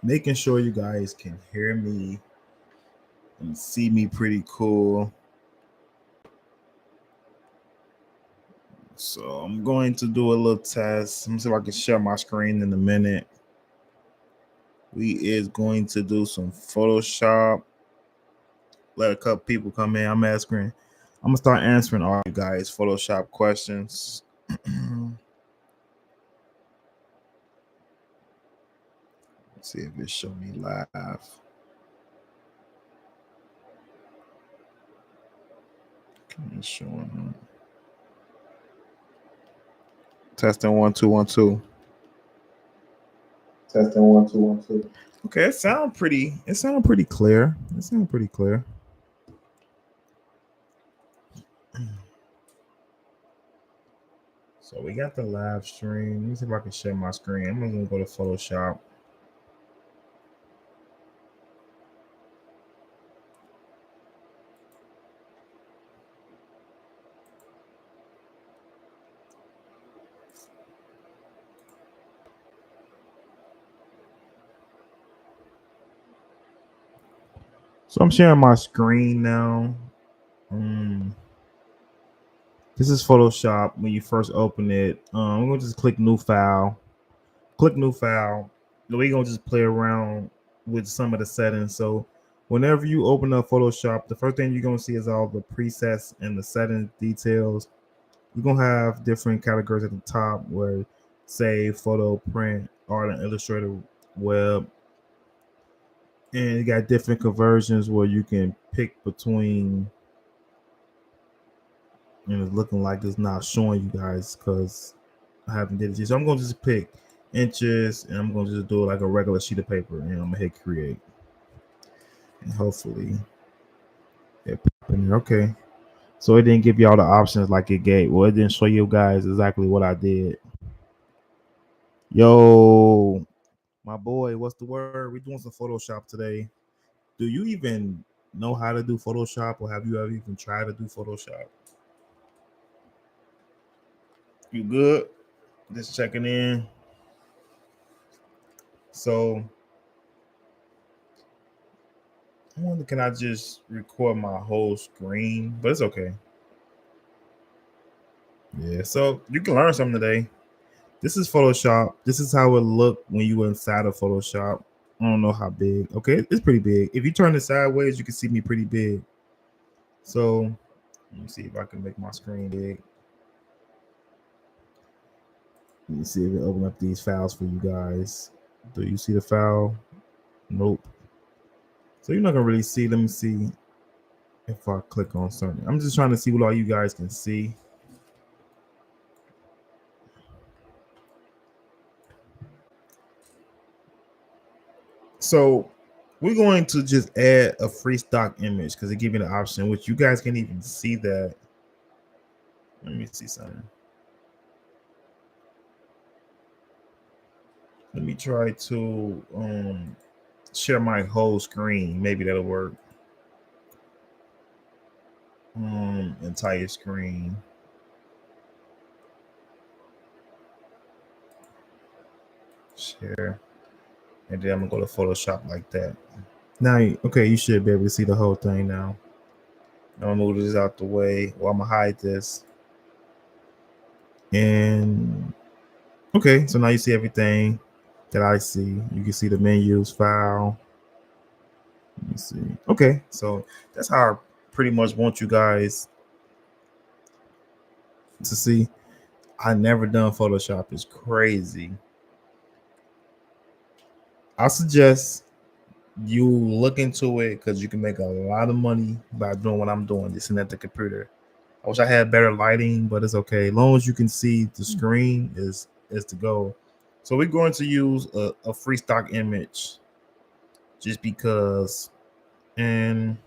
Making sure you guys can hear me and see me pretty cool. So I'm going to do a little test. Let me see if I can share my screen in a minute. We is going to do some Photoshop. Let a couple people come in. I'm gonna start answering all you guys Photoshop questions. Let's see if it show me live. It's showing. Testing 1 2 1 2. Testing 1 2 1 2. Okay, it sound pretty. It sound pretty clear. It sound pretty clear. So we got the live stream. Let me see if I can share my screen. I'm gonna go to Photoshop. So I'm sharing my screen now. This is Photoshop. When you first open it, I'm gonna just click New File. Click New File. We're gonna just play around with some of the settings. So whenever you open up Photoshop, the first thing you're gonna see is all the presets and the settings details. You're gonna have different categories at the top where say photo, print, art, and illustrator, web. And you got different conversions where you can pick between, and it's looking like it's not showing you guys because I haven't did it yet. So I'm gonna just pick inches and I'm gonna just do it like a regular sheet of paper and I'm gonna hit create. And hopefully it pop in there. Okay. So it didn't give you all the options like it gave. Well, it didn't show you guys exactly what I did. Yo, my boy, what's the word? We're doing some Photoshop today. Do you even know how to do Photoshop or have you ever even tried to do Photoshop? You good? Just checking in. So I wonder, can I just record my whole screen? But it's okay. Yeah, so you can learn something today. This is Photoshop. This is how it looked when you were inside of Photoshop. I don't know how big. Okay, it's pretty big. If you turn it sideways, you can see me pretty big. So let me see if I can make my screen big. Let me see if it open up these files for you guys. Do you see the file? Nope. So you're not gonna really see. Let me see if I click on something. I'm just trying to see what all you guys can see. So we're going to just add a free stock image because it gives you the option, which you guys can even see that. Let me see something. Let me try to share my whole screen. Maybe that'll work. Entire screen. Share. And then I'm gonna go to Photoshop like that. Now, okay, you should be able to see the whole thing now. I'm gonna move this out the way. Well, I'm gonna hide this. And okay, so now you see everything that I see. You can see the menus, file. Let me see. Okay, so that's how I pretty much want you guys to see. I never done Photoshop. It's crazy. I suggest you look into it because you can make a lot of money by doing what I'm doing, just sitting at the computer. I wish I had better lighting, but it's okay. As long as you can see the screen is the goal. So we're going to use a free stock image just because. And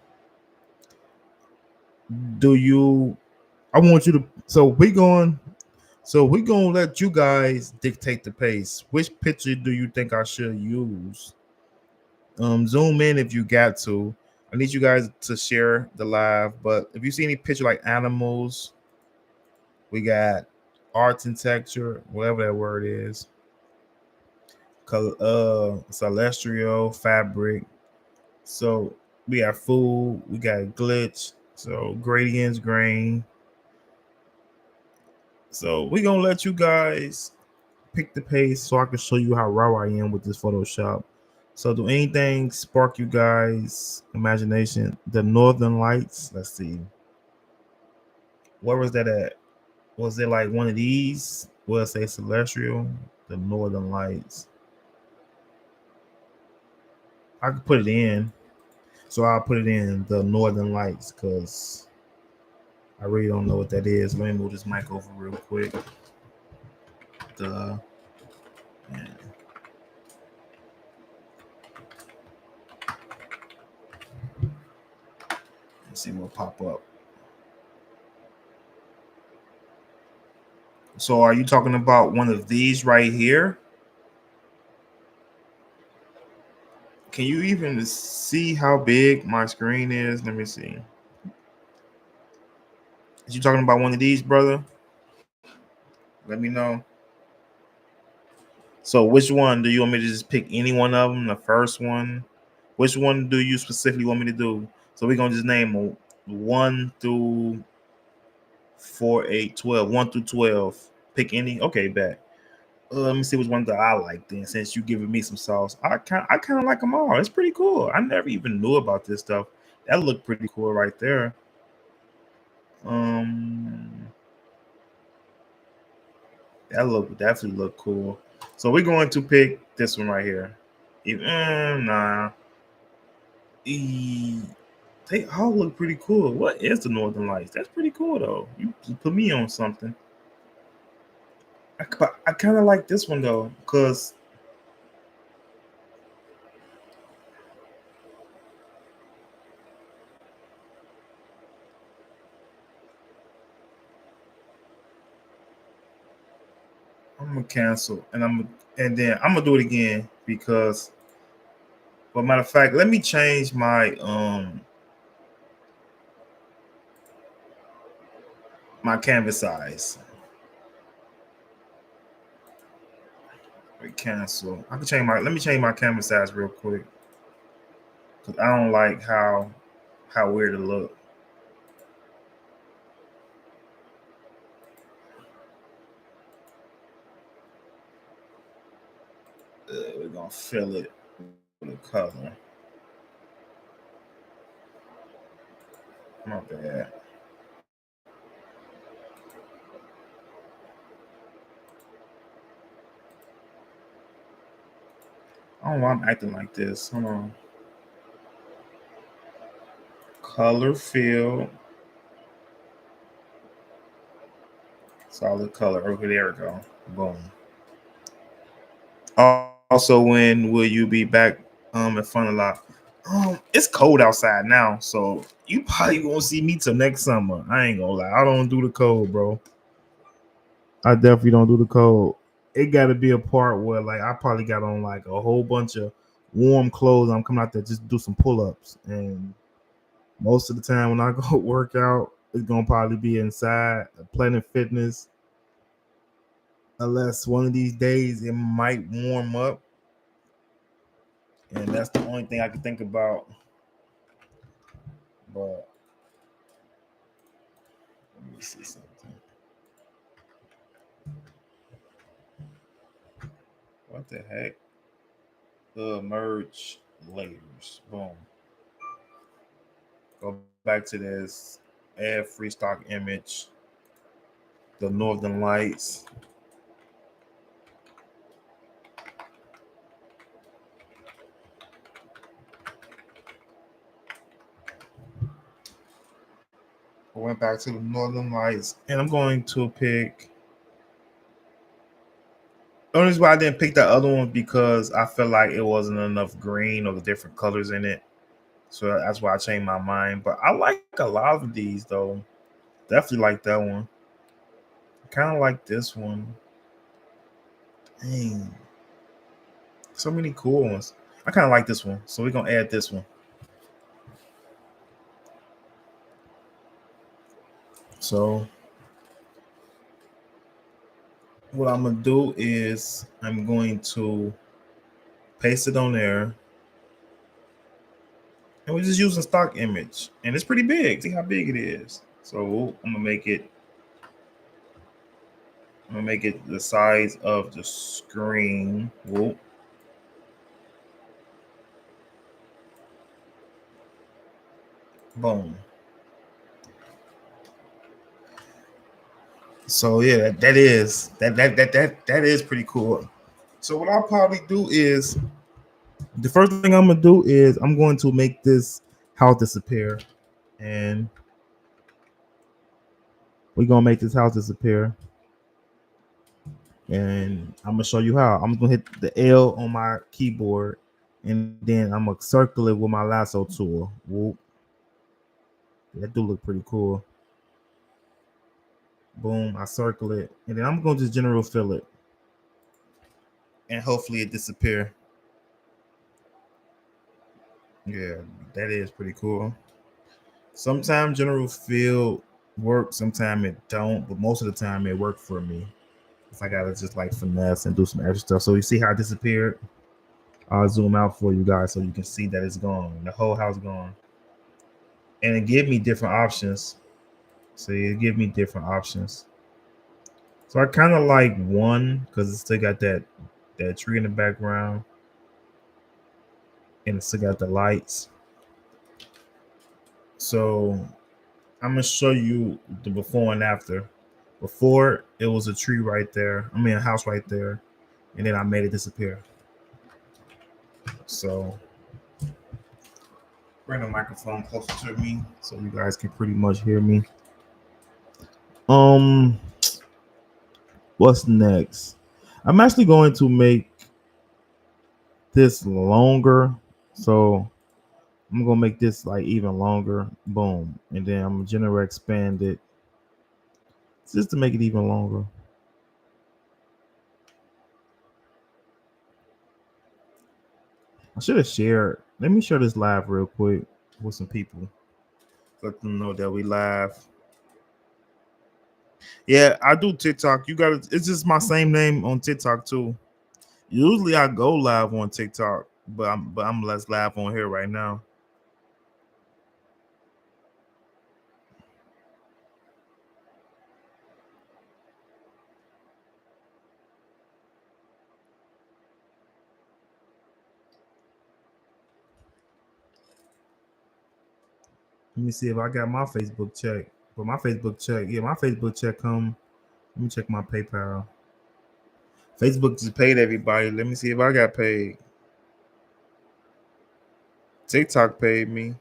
do you? I want you to. So we're gonna let you guys dictate the pace. Which picture do you think I should use? Zoom in if you got to. I need you guys to share the live. But if you see any picture like animals, we got arts and texture, whatever that word is. celestial, fabric. So we got food, we got glitch, so gradients, grain. So we gonna let you guys pick the pace so I can show you how raw I am with this Photoshop. So do anything spark you guys imagination? The Northern Lights. Let's see. Where was that at? Was it like one of these? Will it say celestial? The Northern Lights. I could put it in. So I'll put it in the Northern Lights because I really don't know what that is. Let me move this mic over real quick. The man. Let's see what pop up. So are you talking about one of these right here? Can you even see how big my screen is? Let me see. Is you talking about one of these, brother? Let me know. So which one do you want me to just pick any one of them? The first one? Which one do you specifically want me to do? So we're gonna just name 1 through 4, 8, 12. 1 through 12. Pick any. Okay, bet. Let me see which one that I like then. Since you giving me some sauce, I kind of like them all. It's pretty cool. I never even knew about this stuff. That looked pretty cool right there. Um, that definitely look cool. So we're going to pick this one right here. Nah. E- They all look pretty cool. What is the Northern Lights? That's pretty cool though. You put me on something. I kind of like this one though, because I'm gonna cancel and then I'm gonna do it again because. But matter of fact, let me change my canvas size. Cancel. I can change my. Let me change my canvas size real quick because I don't like how weird it look. We're gonna fill it with a color. Not bad. I don't know why I'm acting like this. Hold on. Color fill. Solid color. Okay, there we go. Boom. Also, when will you be back in front of lot? It's cold outside now, so you probably won't see me till next summer. I ain't gonna lie. I don't do the cold, bro. I definitely don't do the cold. It got to be a part where like I probably got on like a whole bunch of warm clothes. I'm coming out there just do some pull-ups, and most of the time when I go work out, it's gonna probably be inside Planet Fitness. Unless one of these days it might warm up, and that's the only thing I can think about. But let me see something. What the heck? Merge layers. Boom. Go back to this. Add free stock image. The Northern Lights. I went back to the Northern Lights, and I'm going to pick. The only reason why I didn't pick that other one because I felt like it wasn't enough green or the different colors in it. So that's why I changed my mind. But I like a lot of these though. Definitely like that one. Kind of like this one. Dang, so many cool ones. I kind of like this one, so we're gonna add this one. So what I'm gonna do is I'm going to paste it on there, and we're just using stock image, and it's pretty big. See how big it is. So I'm gonna make it the size of the screen. Whoop. Boom. So yeah, that is pretty cool. So what I'll probably do is the first thing I'm gonna do is I'm going to make this house disappear, and we're gonna make this house disappear. And I'm gonna show you how. I'm gonna hit the L on my keyboard, and then I'm gonna circle it with my lasso tool. Whoop. That do look pretty cool. Boom, I circle it, and then I'm gonna just general fill it, and hopefully it disappear. Yeah, that is pretty cool. Sometimes general fill works, sometimes it don't, but most of the time it worked for me. If I gotta just like finesse and do some extra stuff. So you see how it disappeared? I'll zoom out for you guys so you can see that it's gone. The whole house gone. And it gave me different options. So it give me different options. So I kind of like one because it still got that tree in the background, and it still got the lights. So I'm gonna show you the before and after. Before it was a tree right there. I mean a house right there, and then I made it disappear. So bring the microphone closer to me so you guys can pretty much hear me. Um, what's next? I'm actually going to make this longer. So I'm gonna make this like even longer. Boom. And then I'm gonna generate expand it just to make it even longer. I should have shared. Let me share this live real quick with some people. Let them know that we live. Yeah, I do TikTok. You got it's just my same name on TikTok too. Usually I go live on TikTok, but I'm less live on here right now. Let me see if I got my Facebook check. But my Facebook check, yeah, my Facebook check come. Let me check my PayPal. Facebook just paid everybody. Let me see if I got paid. TikTok paid me,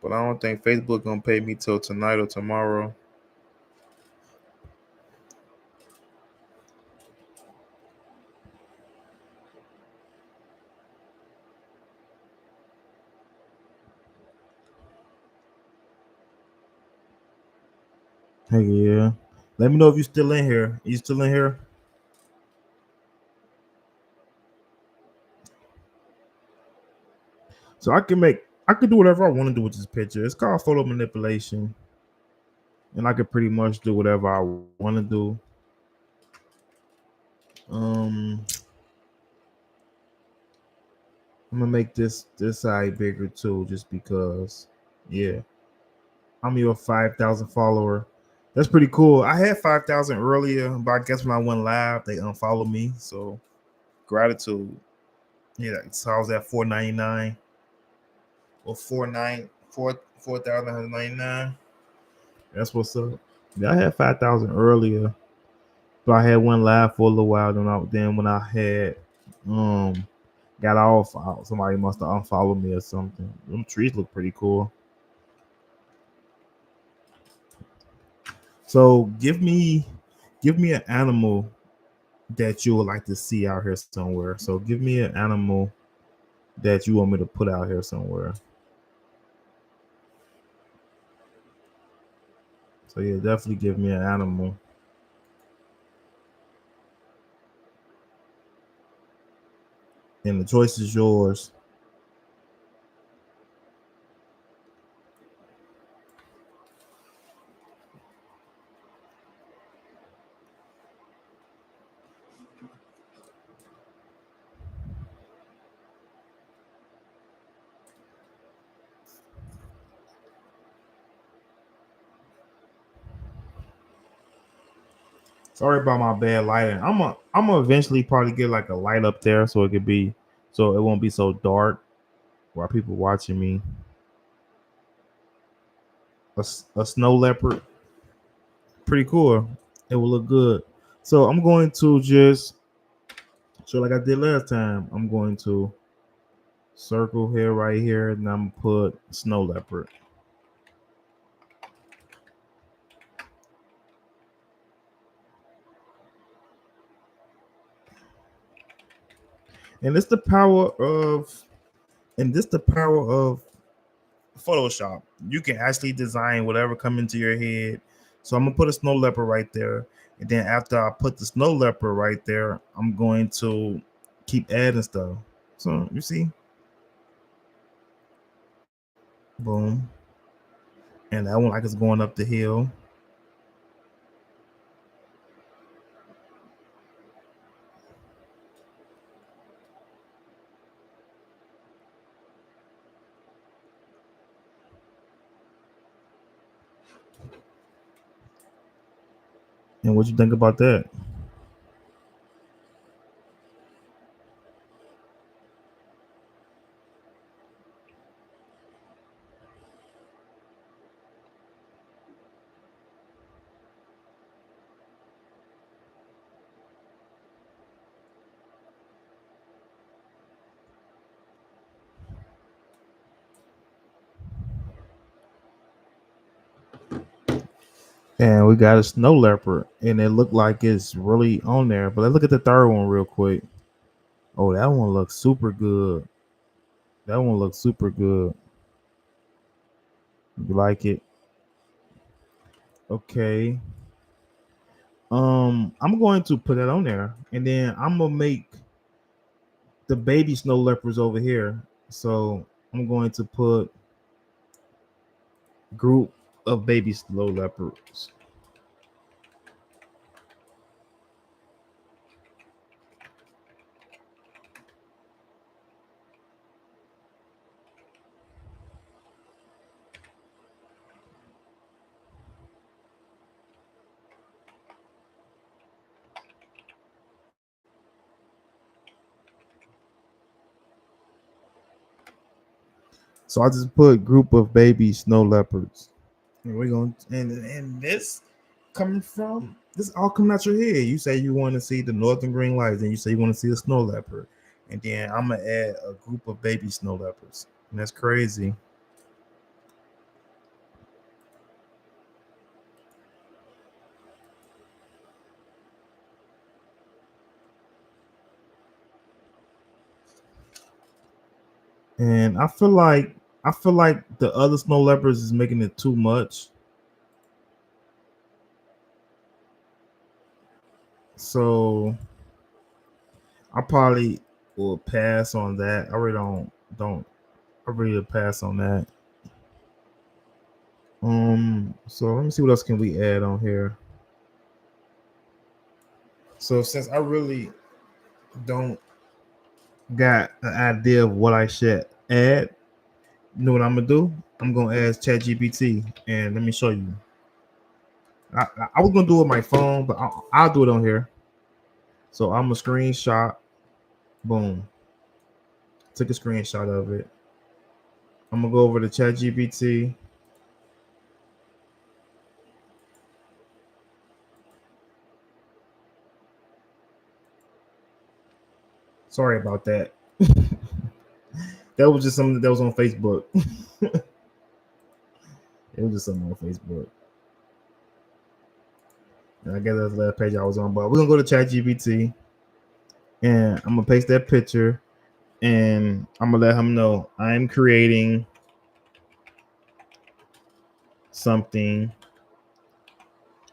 but I don't think Facebook gonna pay me till tonight or tomorrow. Hey, yeah. Let me know if you still in here. You still in here? So I can do whatever I want to do with this picture. It's called photo manipulation, and I can pretty much do whatever I want to do. Um, I'm gonna make this side bigger too, just because. Yeah, I'm your 5,000 follower. That's pretty cool. I had 5,000 earlier, but I guess when I went live, they unfollowed me. So gratitude. Yeah, so I was at 499 or 4,199. That's what's up. Yeah, I had 5,000 earlier, but I had one live for a little while. Then when I had um got off, somebody must have unfollowed me or something. Them trees look pretty cool. So give me an animal that you would like to see out here somewhere. So give me an animal that you want me to put out here somewhere. So yeah, definitely give me an animal. And the choice is yours. Sorry about my bad lighting. I'm gonna eventually probably get like a light up there so it could be so it won't be so dark while people watching me. A snow leopard, pretty cool. It will look good. So I'm going to just so like I did last time. I'm going to circle here, right here, and I'm gonna put snow leopard. And this the power of and this the power of Photoshop. You can actually design whatever come into your head. So I'm gonna put a snow leopard right there, and then after I put the snow leopard right there, I'm going to keep adding stuff. So you see, boom, and that one like it's going up the hill. And what you think about that? And we got a snow leopard, and it looked like it's really on there. But let's look at the third one real quick. Oh, that one looks super good. That one looks super good. You like it? Okay. I'm going to put that on there, and then I'm gonna make the baby snow leopards over here. So I'm going to put group of baby snow leopards. So I just put group of baby snow leopards. And we're going and this coming from this all coming out your head. You say you want to see the northern green lights, and you say you want to see a snow leopard, and then I'm gonna add a group of baby snow leopards, and that's crazy. And I feel like the other snow leopards is making it too much. So I probably will pass on that. I really don't I really will pass on that. So let me see what else can we add on here. So since I really don't got an idea of what I should add, you know what I'm gonna do? I'm gonna ask ChatGPT and let me show you. I was gonna do it with my phone, but I'll do it on here. So I'm a screenshot. Boom. Took a screenshot of it. I'm gonna go over to ChatGPT. Sorry about that. That was just something that was on Facebook. It was just something on Facebook. And I guess that's the last page I was on. But we're gonna go to ChatGPT and I'm gonna paste that picture and I'm gonna let him know I'm creating something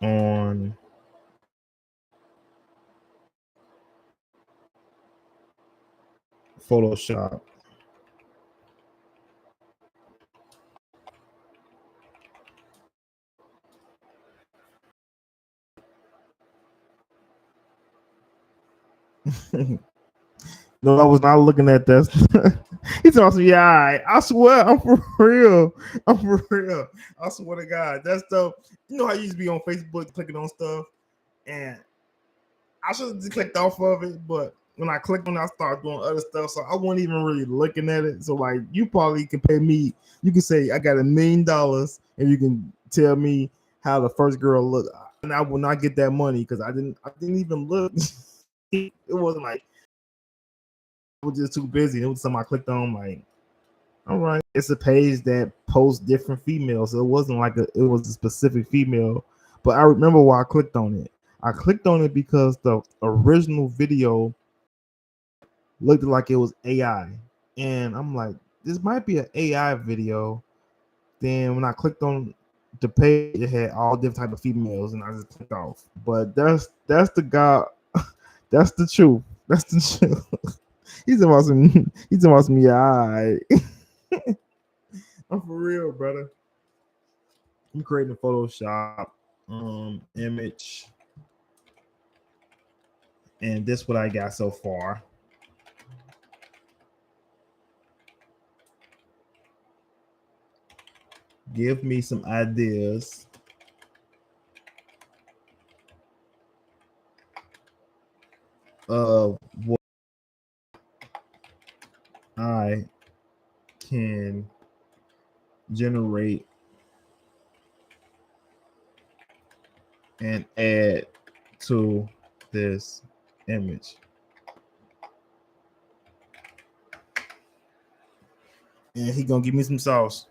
on Photoshop. No, I was not looking at that. He's also, yeah, I swear, I'm for real. I'm for real. I swear to God, that's the. You know how you used to be on Facebook clicking on stuff, and I should have just clicked off of it, but when I clicked on it, I started doing other stuff, so I wasn't even really looking at it. So like, you probably can pay me. You can say I got $1 million, and you can tell me how the first girl looked, and I will not get that money because I didn't even look. It wasn't like I was just too busy. It was something I clicked on. Like, all right, it's a page that posts different females, so it wasn't like it was a specific female. But I remember why I clicked on it. I clicked on it because the original video looked like it was AI. And I'm like, this might be an AI video. Then when I clicked on the page, it had all different type of females, and I just clicked off. But that's the guy. That's the truth. That's the truth. He's about some yeah. All right. I'm for real, brother. I'm creating a Photoshop image, and this what I got so far. Give me some ideas of what I can generate and add to this image. And he gonna give me some sauce.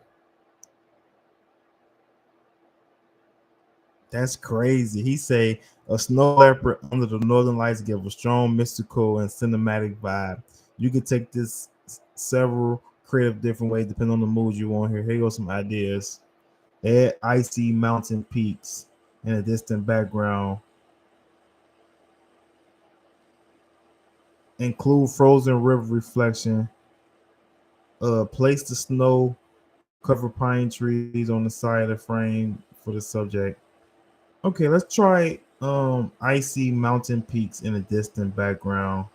That's crazy. He say a snow leopard under the northern lights give a strong mystical and cinematic vibe. You can take this several creative different ways depending on the mood you want here. Here goes some ideas. Add icy mountain peaks in a distant background. Include frozen river reflection. Place the snow covered pine trees on the side of the frame for the subject. Okay, let's try icy mountain peaks in a distant background,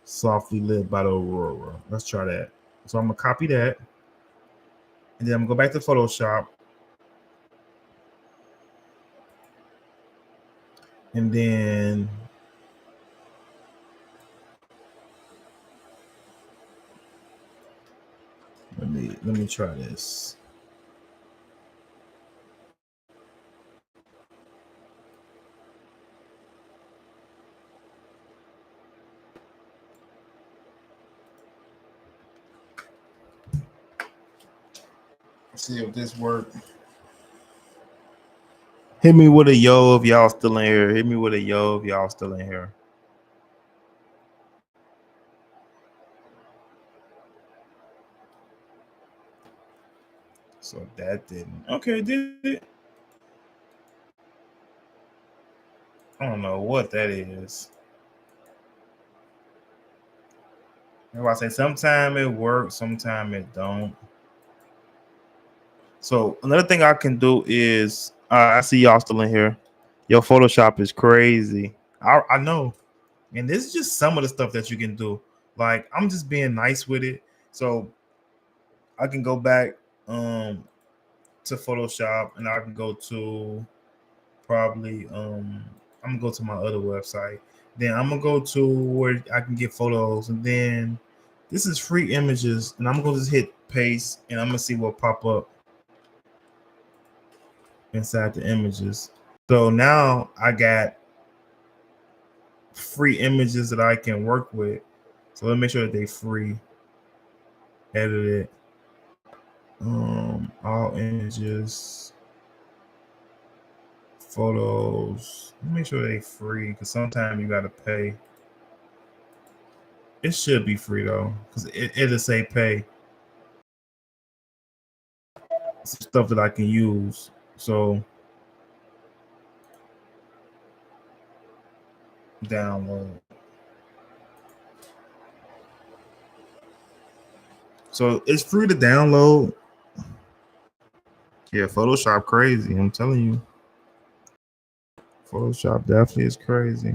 softly lit by the aurora. Let's try that. So I'm gonna copy that, and then I'm gonna go back to Photoshop, and then let me try this. See if this works. Hit me with a yo if y'all still in here. Hit me with a yo if y'all still in here. So that didn't. Okay, did it? I don't know what that is. If I say sometime it works, sometime it don't. So another thing I can do is I see y'all still in here. Your Photoshop is crazy. I know. And this is just some of the stuff that you can do. Like, I'm just being nice with it. So I can go back to Photoshop, and I can go to probably I'm gonna go to my other website. Then I'm gonna go to where I can get photos, and then this is free images, and I'm gonna just hit paste, and I'm gonna see what pop up inside the images. So now I got free images that I can work with. So let me make sure that they free. Edit it. All images, photos. Let me make sure they free because sometimes you gotta pay. It should be free though, because it'll say pay. Some stuff that I can use. So download. So it's free to download. Yeah, Photoshop crazy. I'm telling you. Photoshop definitely is crazy.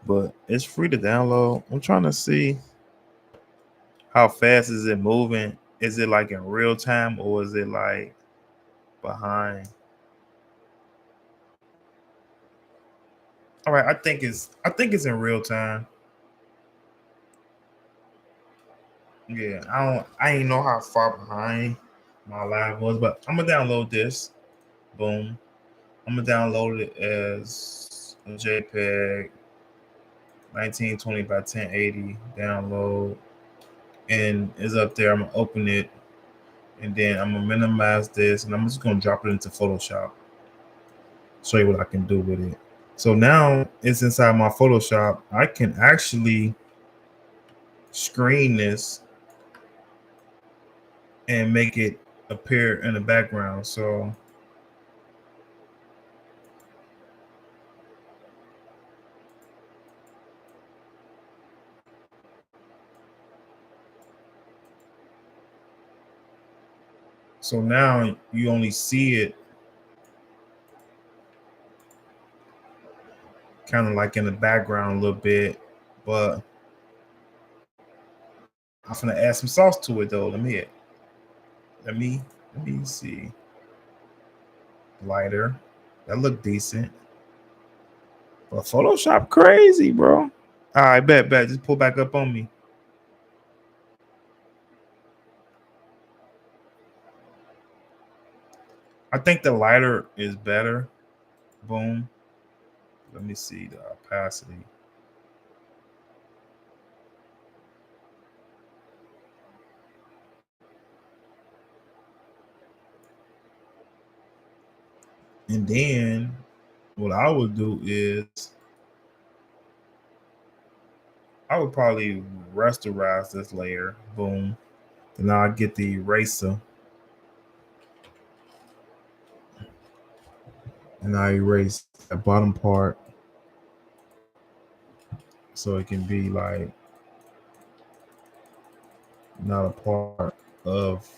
But it's free to download. I'm trying to see how fast is it moving. Is it like in real time or is it like behind? All right, I think it's in real time. Yeah, I ain't know how far behind my live was, but I'm gonna download this. Boom. I'm gonna download it as a JPEG, 1920 by 1080. Download, and it's up there. I'm gonna open it, and then I'm gonna minimize this, and I'm just gonna drop it into Photoshop. Show you what I can do with it. So now it's inside my Photoshop. I can actually screen this and make it appear in the background. So now you only see it kind of like in the background a little bit, but I'm gonna add some sauce to it though. Let me see. Lighter. That look decent. But Photoshop crazy, bro. All right, bet. Just pull back up on me. I think the lighter is better. Boom. Let me see the opacity. And then what I would do is I would probably rasterize this layer. Boom. And now I get the eraser. And I erase the bottom part so it can be like not a part of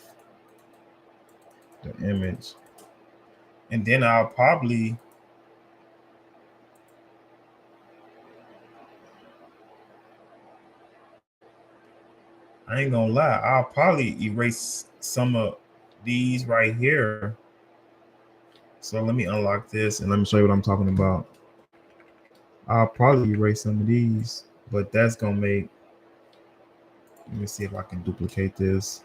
the image. And then I'll probably I ain't gonna lie, I'll probably erase some of these right here. So let me unlock this and let me show you what I'm talking about. I'll probably erase some of these, but that's gonna make, let me see if I can duplicate this.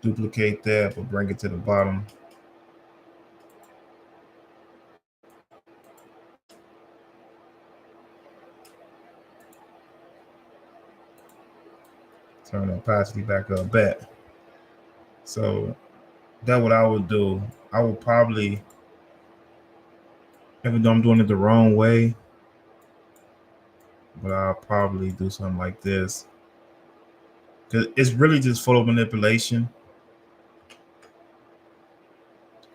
Duplicate that, but bring it to the bottom. Turn the opacity back up. Bet. So that's what I would do. I would probably, even though I'm doing it the wrong way, but I'll probably do something like this. Cause it's really just photo manipulation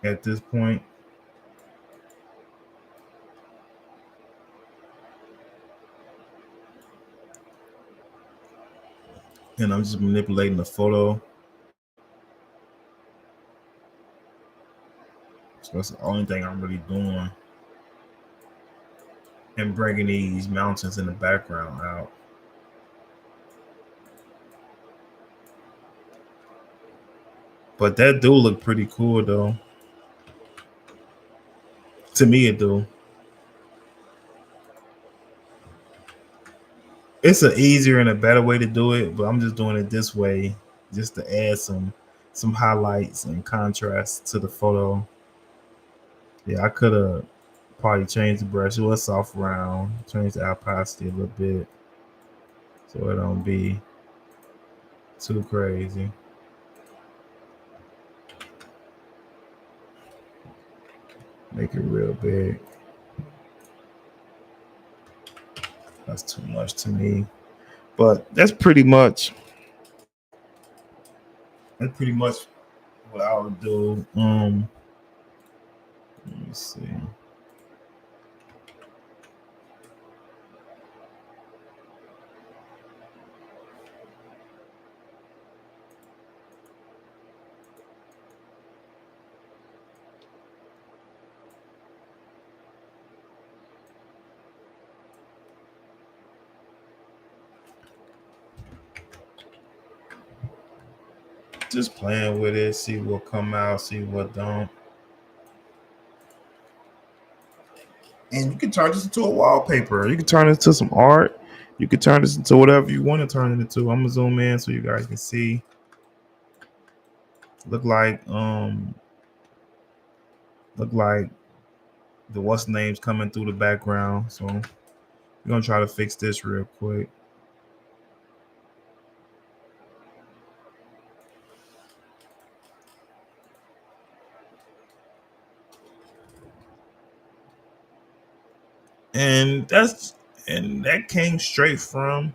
at this point. And I'm just manipulating the photo. So that's the only thing I'm really doing. And bringing these mountains in the background out. But that do look pretty cool though. To me it do. It's an easier and a better way to do it, but I'm just doing it this way just to add some highlights and contrast to the photo. Yeah, I could have probably changed the brush. It was soft round, change the opacity a little bit so it don't be too crazy. Make it real big. That's too much to me. But that's pretty much what I would do. Let me see. Just playing with it, see what come out, see what don't. And you can turn this into a wallpaper. You can turn it into some art. You can turn this into whatever you want to turn it into. I'm gonna zoom in so you guys can see. Look like look like the what's names coming through the background. So we're gonna try to fix this real quick. And that came straight from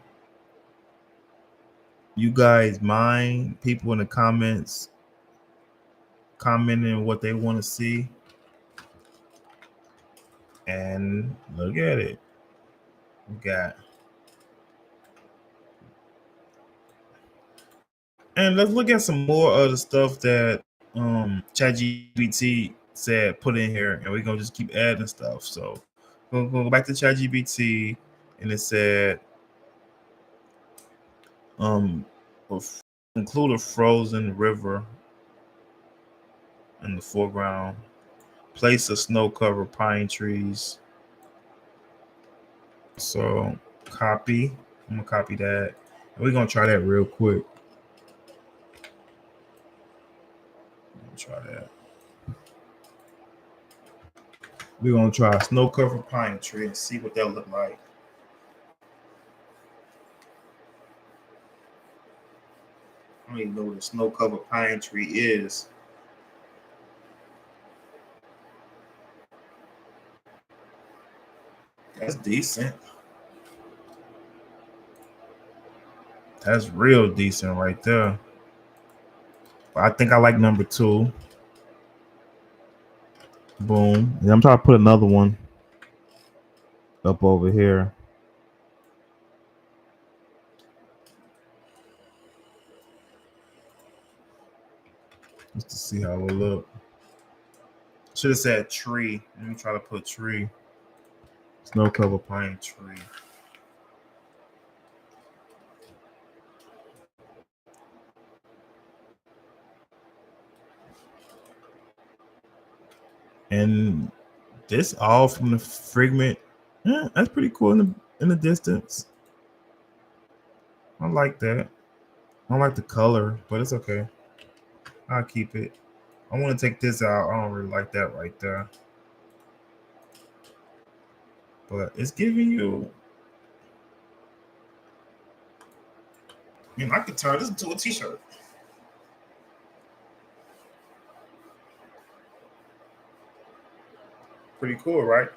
you guys mind, people in the comments commenting what they want to see. And look at it. We got, and let's look at some more of the stuff that ChatGPT said put in here, and we're gonna just keep adding stuff. So we're gonna go back to ChatGPT, and it said um include a frozen river in the foreground, place of snow-covered pine trees. So copy. I'm gonna copy that. And we're gonna try that real quick. Try that. We're gonna try a snow-covered pine tree and see what that look like. I don't even know what a snow-covered pine tree is. That's decent. That's real decent right there. But I think I like number 2. Boom. And I'm trying to put another one up over here. Just to see how it will look. Should have said tree. Let me try to put tree. Snow covered pine tree. And this all from the fragment. Yeah, that's pretty cool in the distance. I like that. I don't like the color, but it's okay. I'll keep it. I want to take this out. I don't really like that right there. But it's giving you. I could turn this into a t-shirt. Pretty cool, right?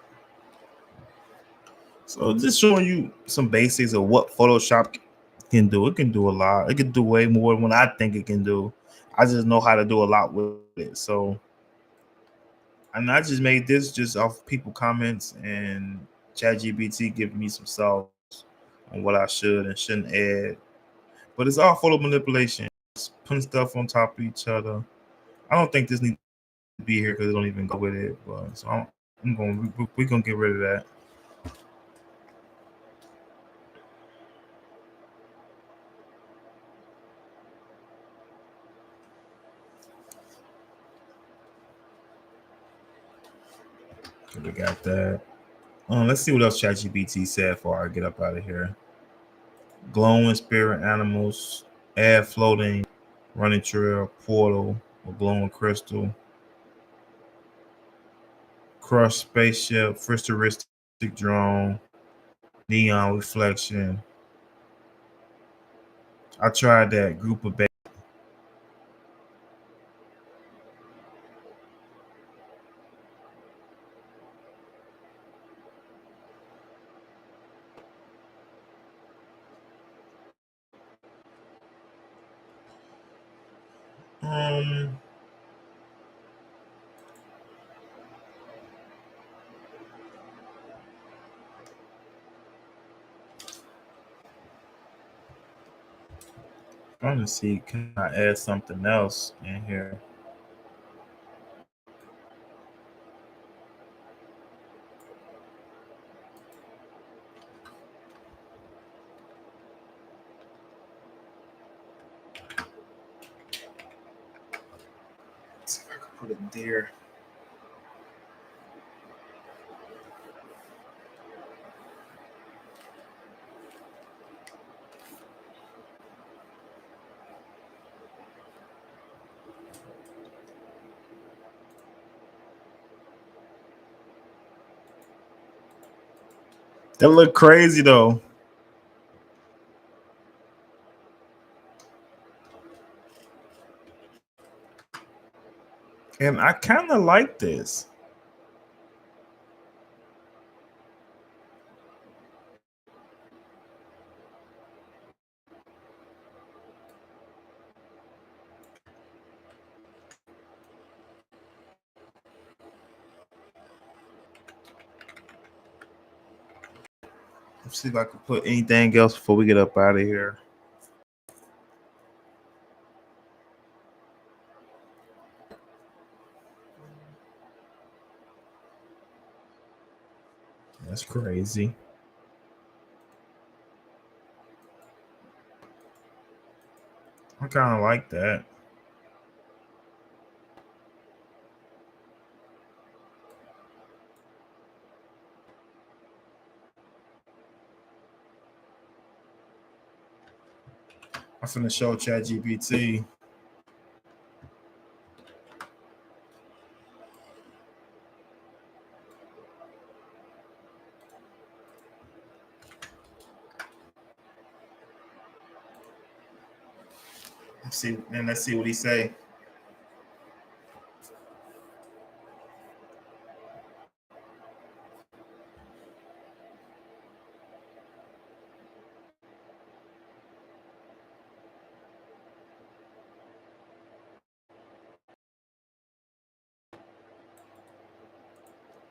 So just showing you some basics of what Photoshop can do. It can do a lot. It can do way more than what I think it can do. I just know how to do a lot with it. So, and I just made this just off people comments and ChatGPT giving me some sauce on what I should and shouldn't add. But it's all photo manipulation. It's putting stuff on top of each other. I don't think this needs to be here because it don't even go with it. But so we're gonna get rid of that. So we got that. Let's see what else ChatGPT said before I get up out of here. Glowing spirit animals, add floating, running trail, portal, or glowing crystal, crushed spaceship, futuristic drone, neon reflection. I tried that group of um trying to see, can I add something else in here? see if I can put it there. That look crazy though. And I kind of like this. Let's see if I can put anything else before we get up out of here. That's crazy. I kind of like that. I'm finna show ChatGPT. Let's see what he say.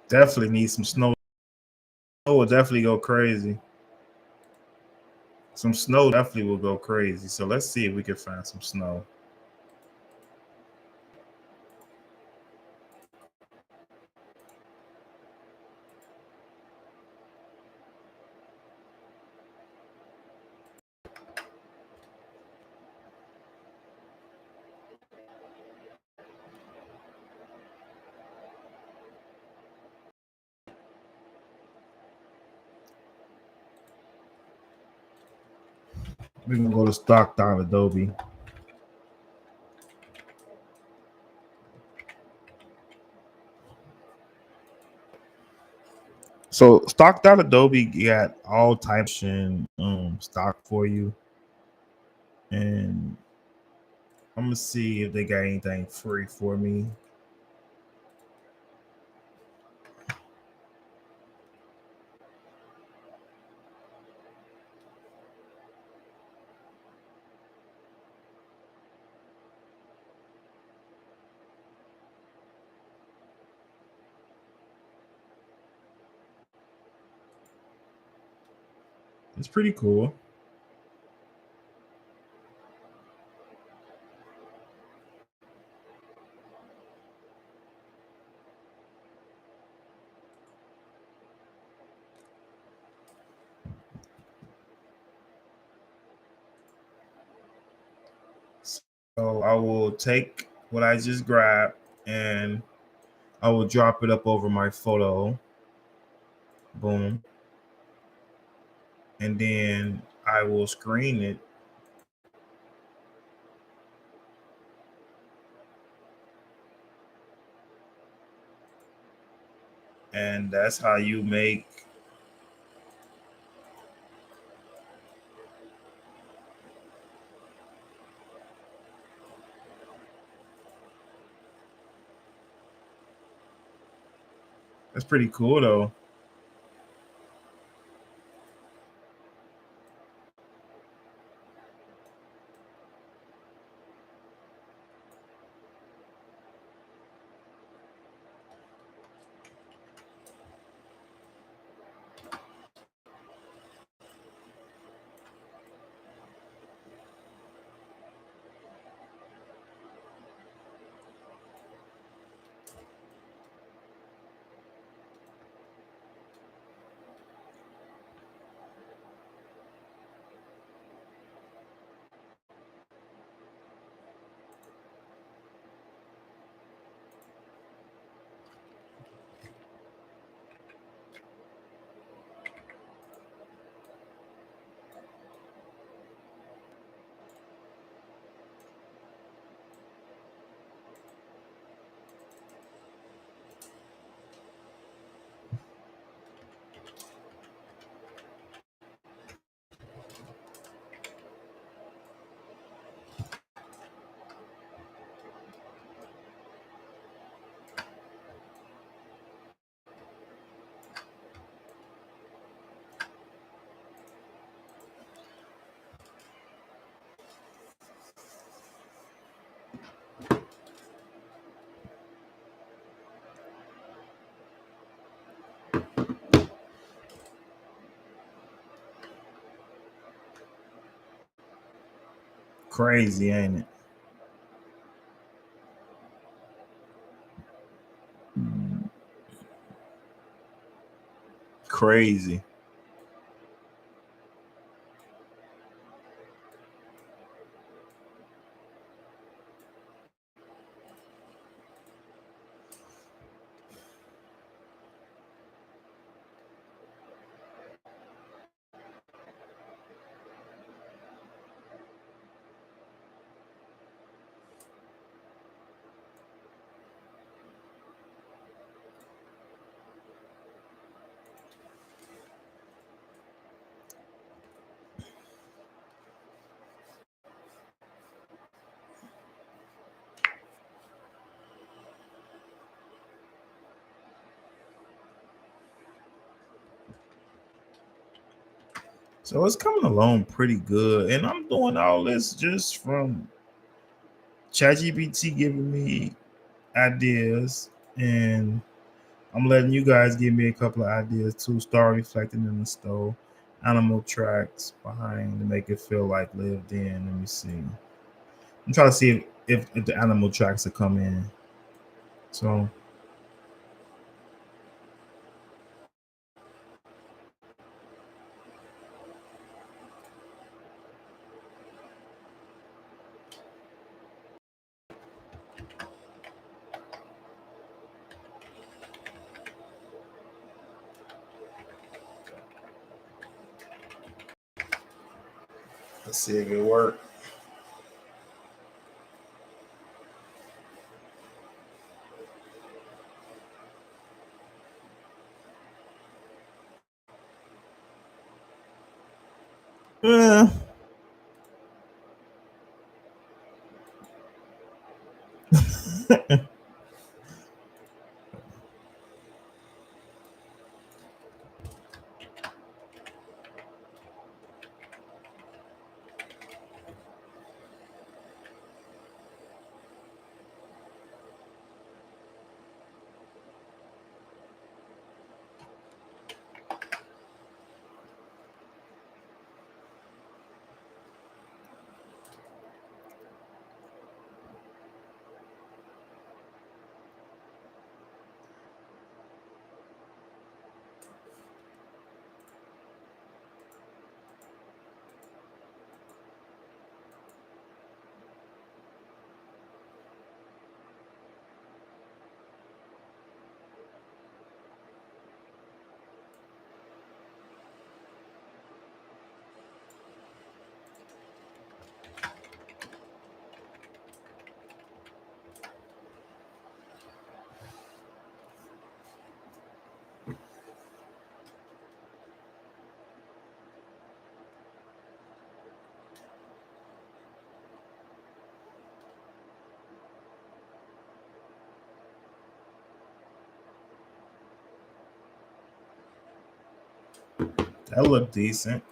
Definitely need some snow. Snow will definitely go crazy. Some snow definitely will go crazy. So let's see if we can find some snow. We're gonna go to stock.adobe. So stock.adobe got all types of stock for you. And I'm gonna see if they got anything free for me. It's pretty cool. So I will take what I just grabbed and I will drop it up over my photo. Boom. And then I will screen it. And that's how you make that's pretty cool though. Crazy, ain't it? Crazy. So it's coming along pretty good. And I'm doing all this just from ChatGPT giving me ideas. And I'm letting you guys give me a couple of ideas too. Start reflecting in the stove. Animal tracks behind to make it feel like lived in. Let me see. I'm trying to see if the animal tracks will come in. So let's see if it works. Uh, that look decent.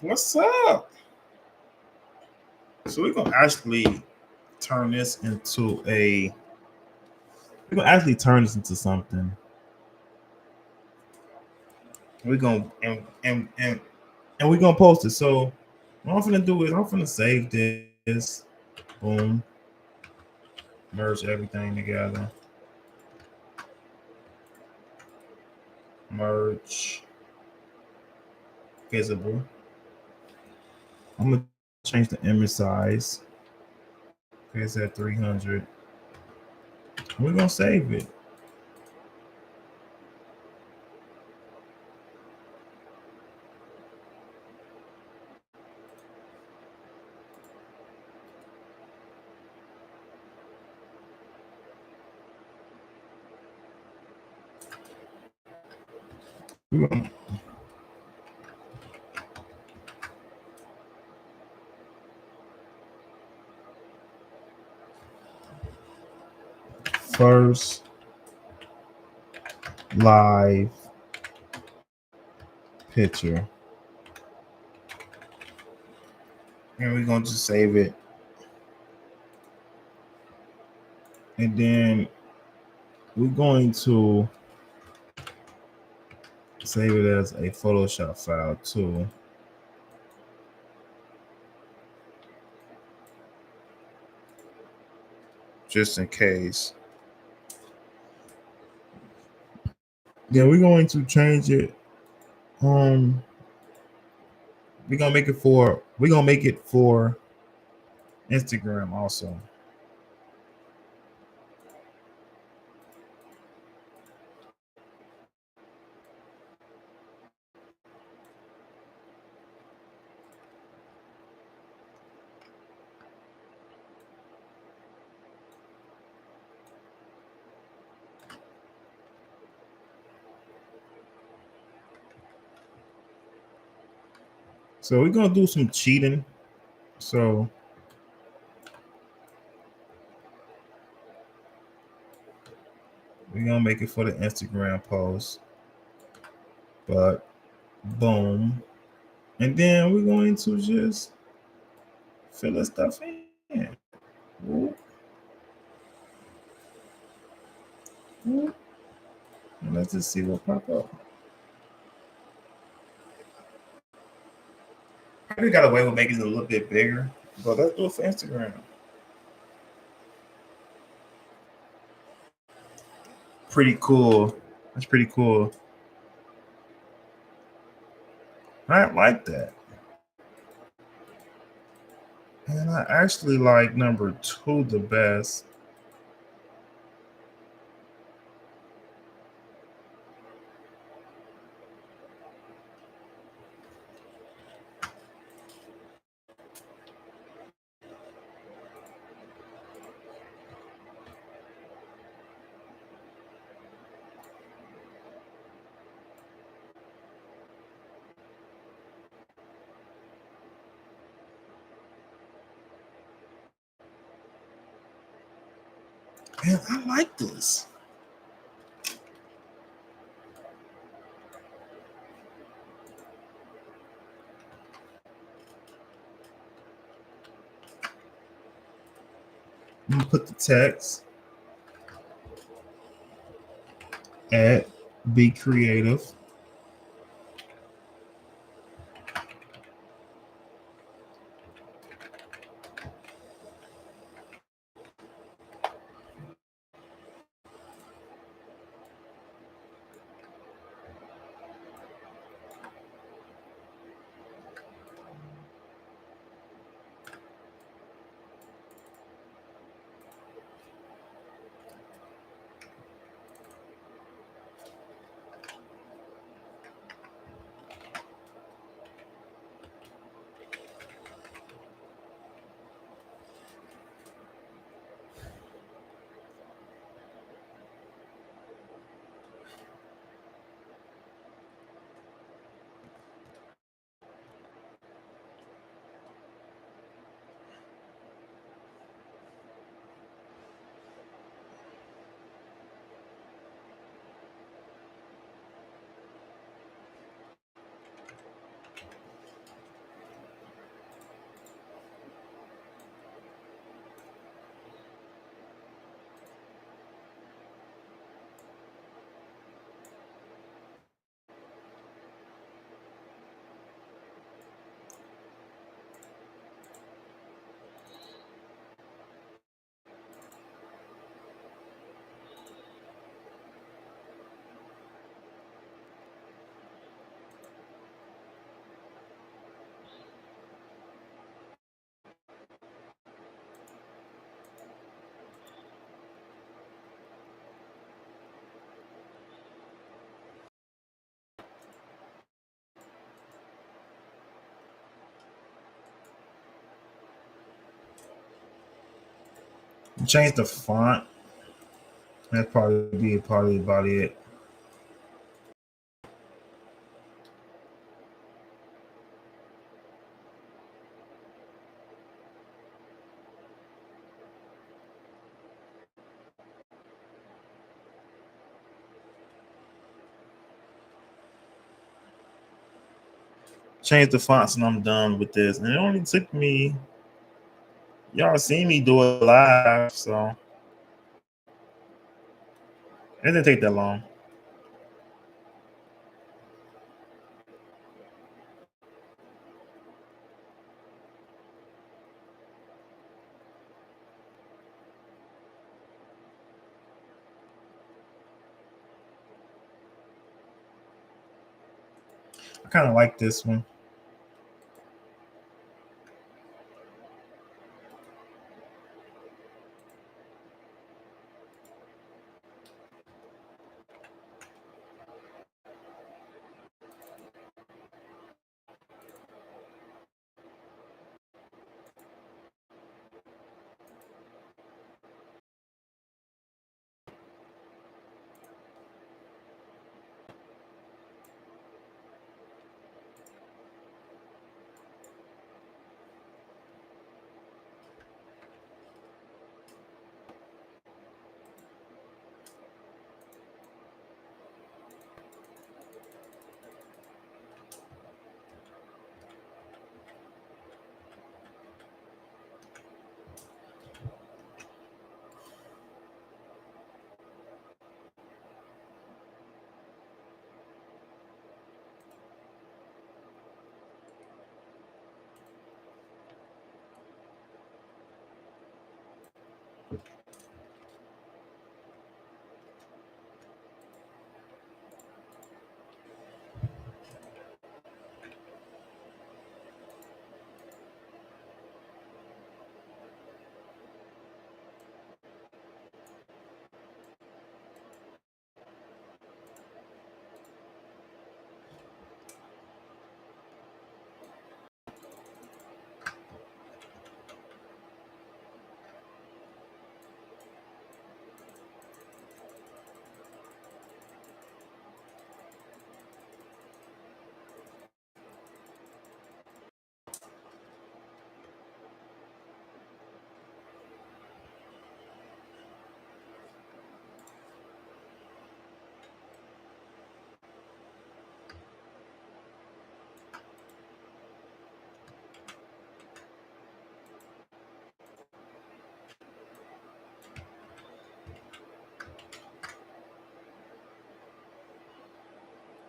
What's up? So we're gonna actually turn this into a. We're gonna actually turn this into something. We're gonna and we're gonna post it. So what I'm gonna do is I'm gonna save this. Boom. Merge everything together. Merge. Visible. I'm gonna change the image size. Okay, it's at 300. We're gonna save it. We're gonna, first live picture. And we're gonna just save it. And then we're going to save it as a Photoshop file too. Just in case. Yeah, we're going to change it. We're gonna make it for Instagram also. So we're gonna do some cheating. So we're gonna make it for the Instagram post. But boom. And then we're going to just fill this stuff in. Whoop. Whoop. And let's just see what pop up. I got away with making it a little bit bigger, but let's do it for Instagram. Pretty cool. That's pretty cool. I like that. And I actually like number 2 the best. Man, I like this. I'm gonna put the text at Be Creative. Change the font. That's probably about it. Change the fonts and I'm done with this. And it only took me, y'all seen me do it live, so it didn't take that long. I kind of like this one.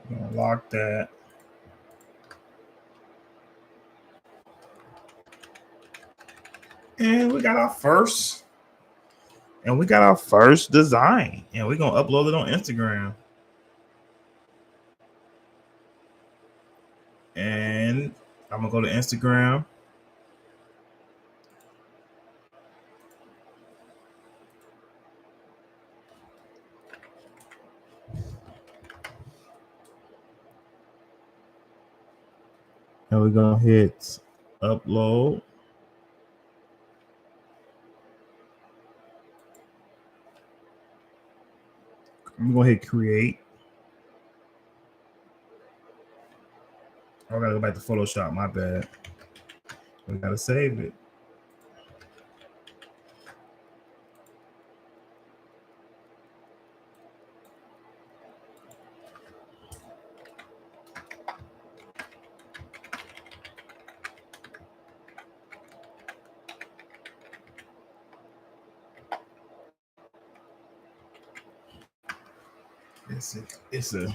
I'm gonna lock that. And we got our first design. And we're gonna upload it on Instagram. And I'm gonna go to Instagram. And we're gonna hit upload. I'm gonna hit create. I gotta go back to Photoshop, my bad. We gotta save it. It's a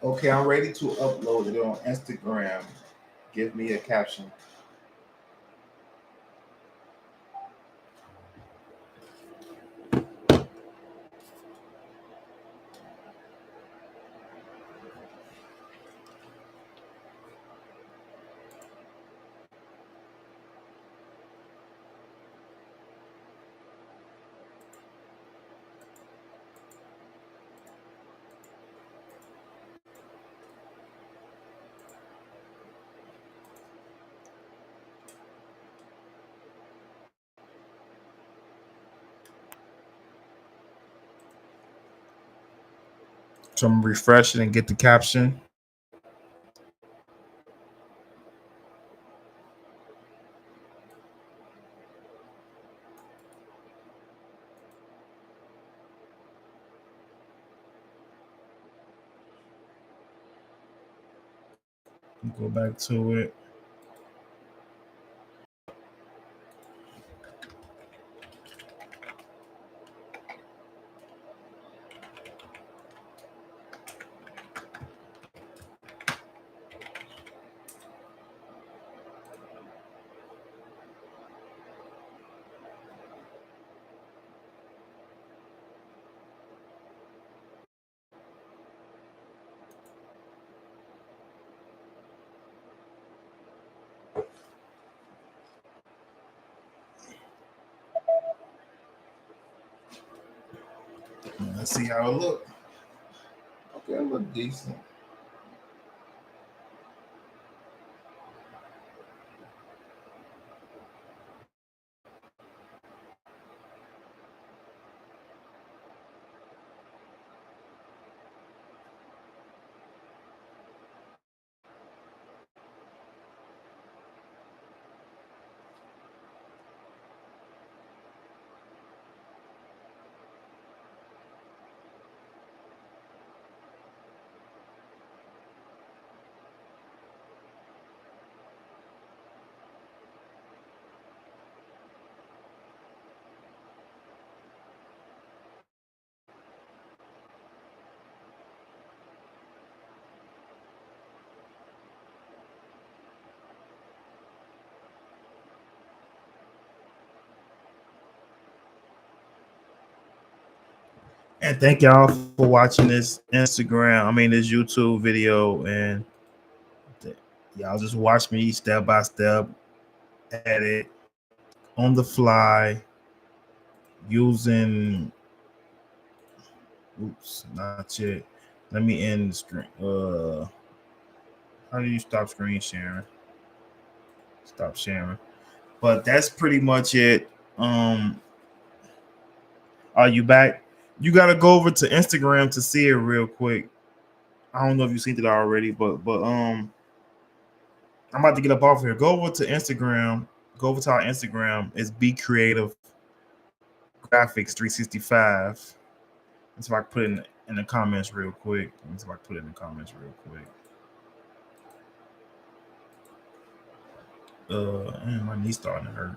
Okay, I'm ready to upload it on Instagram. Give me a caption. So I'm refresh it and get the caption. Go back to it. Let's see how it look. Okay, it look decent. And thank y'all for watching this this YouTube video. And y'all just watch me step by step edit on the fly using, oops, not yet. Let me end the screen. How do you stop screen sharing? Stop sharing. But that's pretty much it. Are you back? You gotta go over to Instagram to see it real quick. I don't know if you've seen it already, but I'm about to get up off here. Go over to Instagram. Go over to our Instagram. It's Be Creative Graphics 365. Let's see if I can put it in the comments real quick. Let's see if I can put it in the comments real quick. My knee's starting to hurt.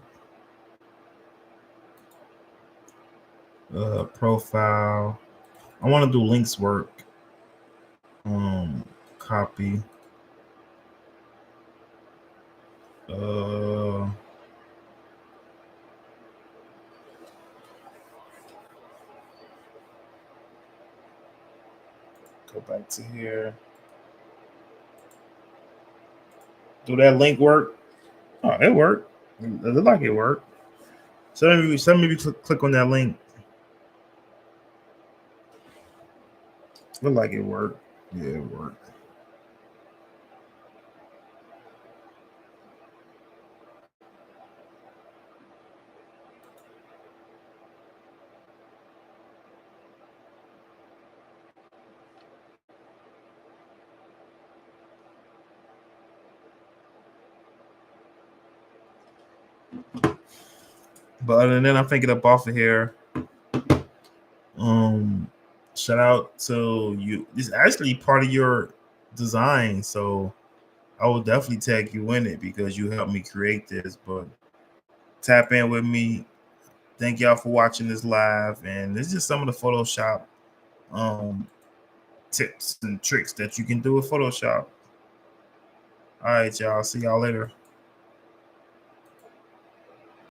Profile. I want to do links work. Copy. Go back to here. Do that link work? Oh, it worked. It looked like it worked. So maybe click on that link. Look like it worked. Yeah, it worked. But other than that, I'm thinking up off of here. Shout out to you. It's actually part of your design, so I will definitely tag you in it because you helped me create this. But tap in with me. Thank y'all for watching this live, and this is just some of the Photoshop tips and tricks that you can do with Photoshop. All right, y'all. See y'all later.